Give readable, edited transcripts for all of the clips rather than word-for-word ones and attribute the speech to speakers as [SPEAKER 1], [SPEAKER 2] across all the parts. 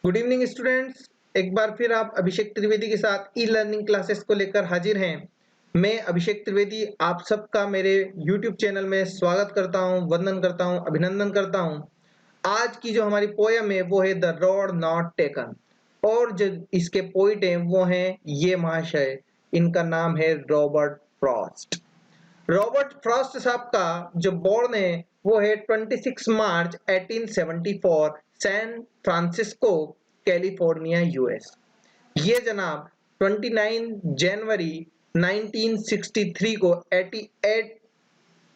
[SPEAKER 1] Good evening students. एक बार फिर आप अभिषेक त्रिवेदी के साथ ई लर्निंग क्लासेस को लेकर हाजिर हैं। मैं अभिषेक त्रिवेदी आप सबका मेरे YouTube चैनल में स्वागत करता हूं, वंदन करता हूं, अभिनंदन करता हूं। आज की जो हमारी पोयम है वो है द रोड नॉट टेकन, और जो इसके पोइट हैं वो हैं ये महाशय। इनका नाम है रॉबर्ट फ्रॉस्ट। रॉबर्ट फ्रॉस्ट साहब का जो बॉर्न है वो है 26 मार्च 1874 सैन फ्रांसिस्को कैलिफोर्निया यूएस। ये जनाब 29 जनवरी 1963 को 88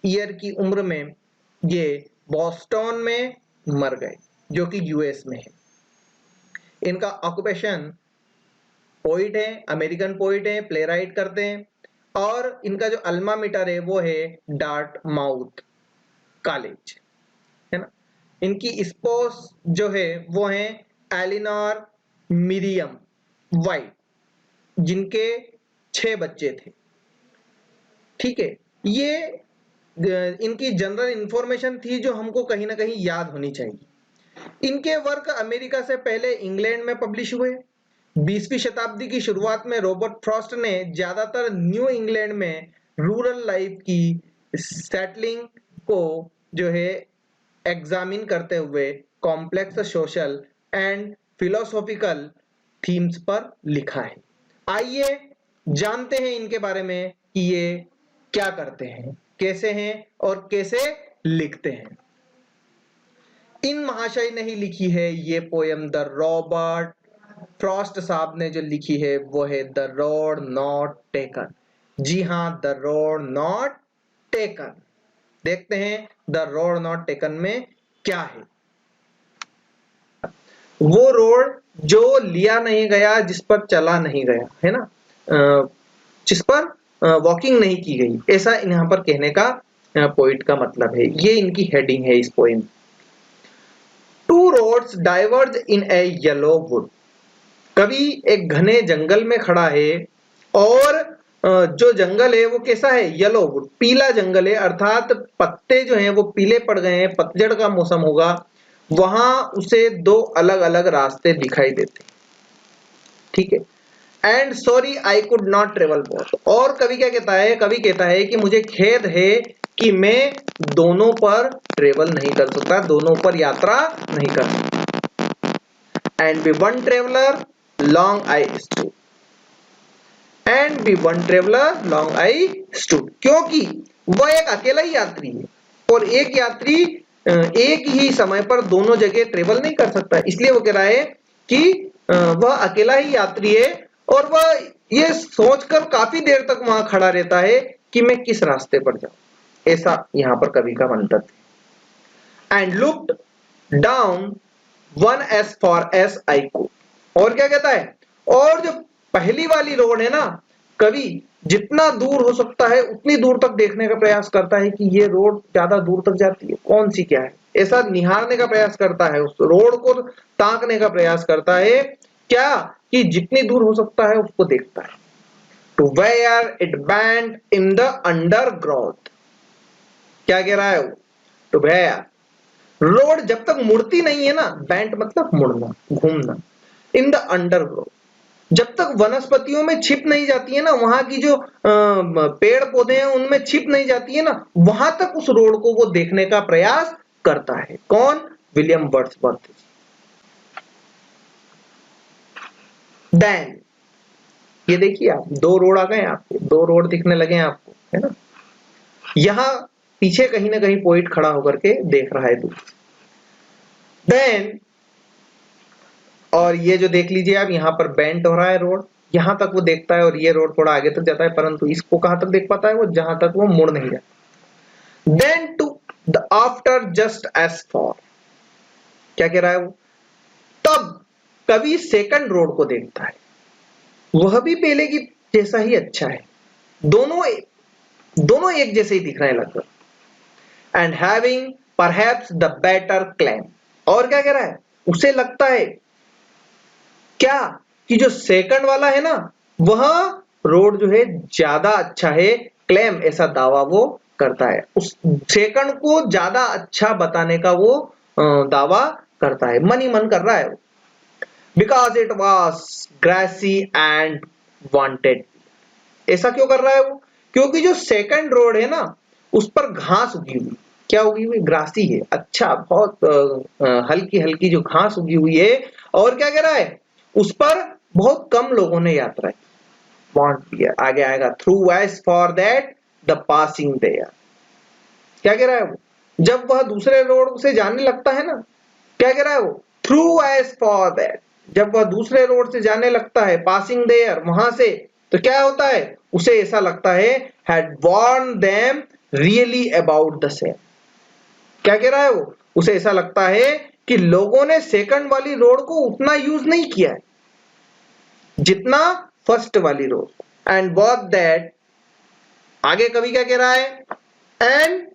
[SPEAKER 1] ईयर की उम्र में ये बॉस्टन में मर गए, जो कि यूएस में है। इनका ऑक्यूपेशन पोइट है, अमेरिकन पोइट है, प्ले राइट करते हैं, और इनका जो अल्मा मेटर है वो है डार्टमाउथ कॉलेज, है ना। इनकी स्पोस जो है वो है एलिनोर मिरियम वाइट, जिनके 6 बच्चे थे। ठीक है, ये इनकी जनरल इंफॉर्मेशन थी जो हमको कहीं ना कहीं याद होनी चाहिए। इनके वर्क अमेरिका से पहले इंग्लैंड में पब्लिश हुए। 20वीं शताब्दी की शुरुआत में रॉबर्ट फ्रॉस्ट ने ज्यादातर न्यू इंग्लैंड में रूरल लाइफ की सेटलिंग को जो है एग्जामिन करते हुए complex social and philosophical themes पर लिखा है। आइए जानते हैं इनके बारे में कि ये क्या करते हैं, कैसे हैं और कैसे लिखते हैं। इन महाशय ने ही लिखी है ये पोयम द रॉबर्ट फ्रॉस्ट साहब ने जो लिखी है वो है द रोड नॉट टेकन। जी हाँ, द रोड नॉट टेकन। देखते हैं द रोड नॉट टेकन में क्या है। वो रोड जो लिया नहीं गया, जिस पर चला नहीं गया, है ना, जिस पर वॉकिंग नहीं की गई, ऐसा यहाँ पर कहने का पॉइंट का मतलब है। ये इनकी हेडिंग है इस poem. Two roads diverge in A yellow would. कवि एक घने जंगल में खड़ा है, और जो जंगल है वो कैसा है? येलो वुड, पीला जंगल है, अर्थात पत्ते जो हैं वो पीले पड़ गए हैं, पतझड़ का मौसम होगा। वहां उसे 2 अलग अलग रास्ते दिखाई देते। ठीक है, and sorry I could not travel both. और कवि क्या कहता है? कवि कहता है कि मुझे खेद है कि मैं दोनों पर ट्रेवल नहीं कर सकता, दोनों पर यात्रा नहीं कर सकता। And be one traveller long I stood, and be one traveller long I stood, क्योंकि वह एक अकेला ही यात्री है, और एक यात्री एक ही समय पर दोनों जगह ट्रेवल नहीं कर सकता। इसलिए वो कह रहा है कि वह अकेला ही यात्री है, और वह ये सोचकर काफी देर तक वहां खड़ा रहता है कि मैं किस रास्ते पर जाऊं। ऐसा यहां पर कवि का मंतव्य है। And looked down one as far as I could. और क्या कहता है? और जो पहली वाली रोड है ना, कवि जितना दूर हो सकता है उतनी दूर तक देखने का प्रयास करता है कि ये रोड ज्यादा दूर तक जाती है, कौन सी क्या है, ऐसा निहारने का प्रयास करता है, उस रोड को ताकने का प्रयास करता है, क्या कि जितनी दूर हो सकता है उसको देखता है। To where it bent in the undergrowth. क्या कह रहा है वो? टू वेयर, रोड जब तक मुड़ती नहीं है ना, बैंड मतलब मुड़ना, घूमना, इन द अंडरग्रोथ, जब तक वनस्पतियों में छिप नहीं जाती है ना, वहां की जो पेड़ पौधे हैं उनमें छिप नहीं जाती है ना, वहां तक उस रोड को वो देखने का प्रयास करता है। कौन? William Wordsworth. देन, ये देखिए आप, 2 रोड आ गए आपको, 2 रोड दिखने लगे हैं आपको, है ना। यहां पीछे कहीं ना कहीं पोइट खड़ा होकर के देख रहा है दूर। देन, और ये जो देख लीजिए आप, यहां पर बेंट हो रहा है रोड, यहां तक वो देखता है, और ये रोड थोड़ा आगे तक जाता है, परंतु इसको कहां तक देख पाता है वो? जहां तक वो मुड़ नहीं जाता। Then to the after just as fair. क्या कह रहा है वो? तब कवि सेकंड रोड को देखता है, वह भी पहले की जैसा ही अच्छा है, दोनों दोनों एक जैसे ही दिख रहे हैं लगभग। And having perhaps the better claim. और क्या कह रहा है? उसे लगता है क्या कि जो सेकंड वाला है ना, वह रोड जो है ज्यादा अच्छा है, क्लेम, ऐसा दावा वो करता है, उस सेकंड को ज्यादा अच्छा बताने का वो दावा करता है, मन ही मन कर रहा है वो। Because it was grassy and wanted. ऐसा क्यों कर रहा है वो? क्योंकि जो सेकंड रोड है ना उस पर घास उगी हुई। क्या उगी हुई? ग्रासी है। अच्छा, बहुत हल्की हल्की जो घास उगी हुई है। और क्या कह रहा है? उस पर बहुत कम लोगों ने यात्रा की। वांट दिया, आगे आएगा through as for that the passing there. क्या कह रहा है वो? जब वह दूसरे रोड से जाने लगता है ना, क्या कह रहा है वो? थ्रू एज फॉर दैट, जब वह दूसरे रोड से जाने लगता है, पासिंग देयर, वहां से, तो क्या होता है? उसे ऐसा लगता है had worn them really about the same. क्या कह रहा है वो? उसे ऐसा लगता है कि लोगों ने सेकंड वाली रोड को उतना यूज नहीं किया है जितना फर्स्ट वाली रोड। एंड वॉट दैट, आगे कवि क्या कह रहा है? And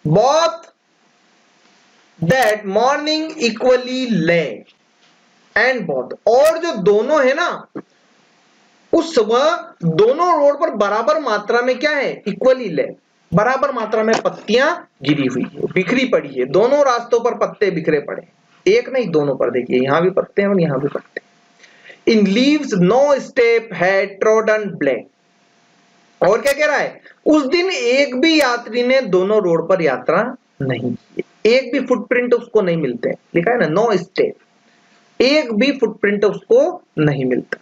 [SPEAKER 1] both that morning equally ले, एंड बोथ, और जो दोनों है ना, उस सुबह दोनों रोड पर बराबर मात्रा में क्या है? इक्वली ले, बराबर मात्रा में पत्तियां गिरी हुई है, बिखरी पड़ी है। दोनों रास्तों पर पत्ते बिखरे पड़े, एक नहीं दोनों पर। देखिए यहां भी पत्ते हैं और यहां भी पत्ते। इन लीव्स नो स्टेप है ट्रोडन ब्लैक। और क्या कह रहा है? उस दिन एक भी यात्री ने दोनों रोड पर यात्रा नहीं की, एक भी फुटप्रिंट उसको नहीं मिलते। लिखा है ना, नो स्टेप, एक भी फुटप्रिंट उसको नहीं मिलता।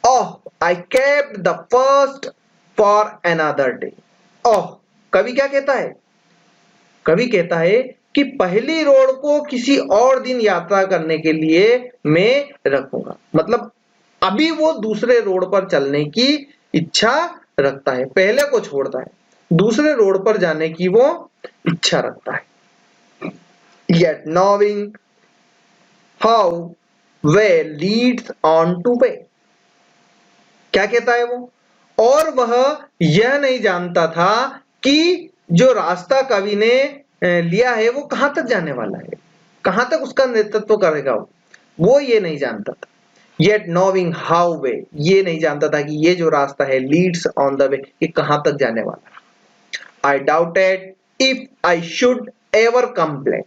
[SPEAKER 1] Oh I kept the first for another day. Oh, कवि क्या कहता है? कवि कहता है कि पहली रोड को किसी और दिन यात्रा करने के लिए मैं रखूंगा। मतलब अभी वो दूसरे रोड पर चलने की इच्छा रखता है, पहले को छोड़ता है, दूसरे रोड पर जाने की वो इच्छा रखता है। Yet knowing how way leads on to way। क्या कहता है वो? और वह यह नहीं जानता था कि जो रास्ता कवि ने लिया है वो कहां तक जाने वाला है, कहां तक उसका नेतृत्व करेगा वो ये नहीं जानता था। Yet knowing how way, ये नहीं जानता था कि ये जो रास्ता है leads on the way, ये कहां तक जाने वाला है। I doubted if I should ever come back,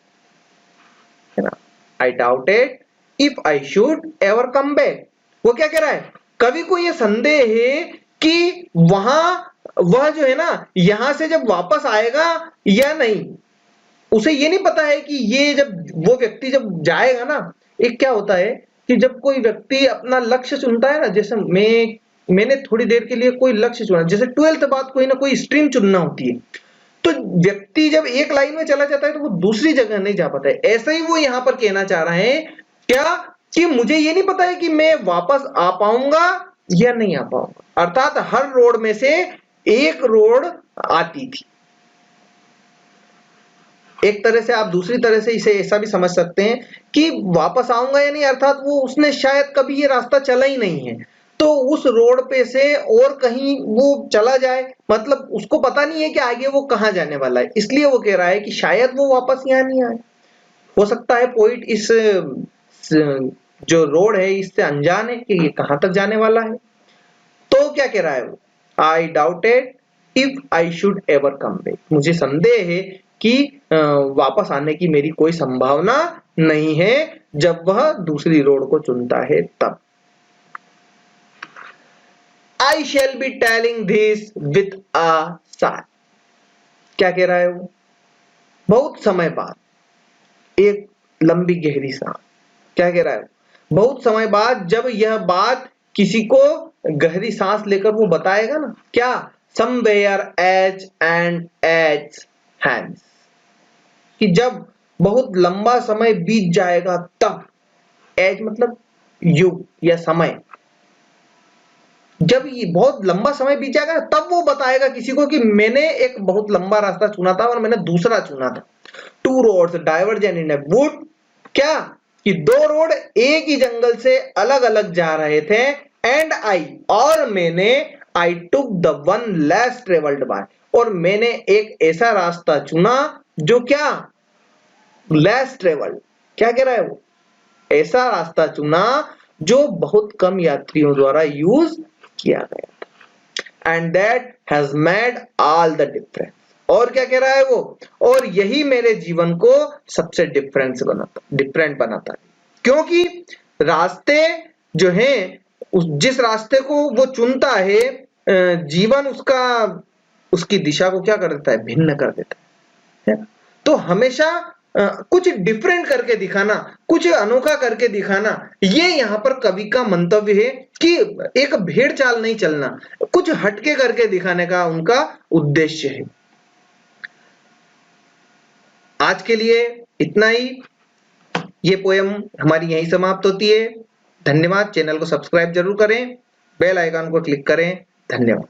[SPEAKER 1] है ना। I doubted if I should ever come back। वो क्या कह रहा है? कवि को ये संदेह है कि वह जो है ना, यहां से जब वापस आएगा या नहीं। उसे ये नहीं पता है कि ये जब वो व्यक्ति जब जाएगा ना, एक क्या होता है कि जब कोई व्यक्ति अपना लक्ष्य चुनता है ना, जैसे मैंने थोड़ी देर के लिए कोई लक्ष्य चुना, जैसे 12th बाद कोई ना कोई स्ट्रीम चुनना होती है, तो व्यक्ति जब एक लाइन में चला जाता है तो वो दूसरी जगह नहीं जा पाता है। ऐसा ही वो यहां पर कहना चाह रहे हैं क्या, कि मुझे ये नहीं पता है कि मैं वापस आ पाऊंगा या नहीं आ पाऊंगा। अर्थात हर रोड में से एक रोड आती थी। एक तरह से आप दूसरी तरह से इसे ऐसा भी समझ सकते हैं कि वापस आऊंगा या नहीं, अर्थात वो उसने शायद कभी ये रास्ता चला ही नहीं है, तो उस रोड पे से और कहीं वो चला जाए, मतलब उसको पता नहीं है कि आगे वो कहां जाने वाला है, इसलिए वो कह रहा है कि शायद वो वापस यहाँ नहीं आए। हो सकता है पोइट इस जो रोड है इससे अनजान है कि ये कहां तक जाने वाला है। तो क्या कह रहा है वो? आई doubted if I should ever come back, मुझे संदेह है कि वापस आने की मेरी कोई संभावना नहीं है जब वह दूसरी रोड को चुनता है तब। I shall be telling this with a sigh. क्या कह रहा है वो? बहुत समय बाद एक लंबी गहरी सांस। क्या कह रहा है? बहुत समय बाद जब यह बात किसी को गहरी सांस लेकर वो बताएगा ना, क्या? Somewhere ages and ages hence, कि जब बहुत लंबा समय बीत जाएगा तब। एज मतलब युग या समय। जब ये बहुत लंबा समय बीत जाएगा तब वो बताएगा किसी को कि मैंने एक बहुत लंबा रास्ता चुना था और मैंने दूसरा चुना था। Two roads divergent in a wood, क्या? कि दो रोड एक ही जंगल से अलग अलग जा रहे थे। एंड आई, और मैंने, I took the one less travelled by, और मैंने एक ऐसा रास्ता चुना जो क्या? Less travelled. क्या कह रहा है वो? ऐसा रास्ता चुना जो बहुत कम यात्रियों द्वारा यूज किया गया था। And that has made all the difference. और क्या कह रहा है वो? और यही मेरे जीवन को सबसे डिफरेंट बनाता है। क्योंकि रास्ते जो हैं, जिस रास्ते को वो चुनता है, जीवन उसकी दिशा को क्या कर देता है, भिन्न कर देता है। तो हमेशा कुछ डिफरेंट करके दिखाना, कुछ अनोखा करके दिखाना, ये यहाँ पर कवि का मंतव्य है कि एक भेड़ चाल नहीं चलना, कुछ हटके करके दिखाने का उनका उद्देश्य है। आज के लिए इतना ही। ये पोयम हमारी यहीं समाप्त होती है। धन्यवाद। चैनल को सब्सक्राइब जरूर करें, बेल आइकन को क्लिक करें। धन्यवाद।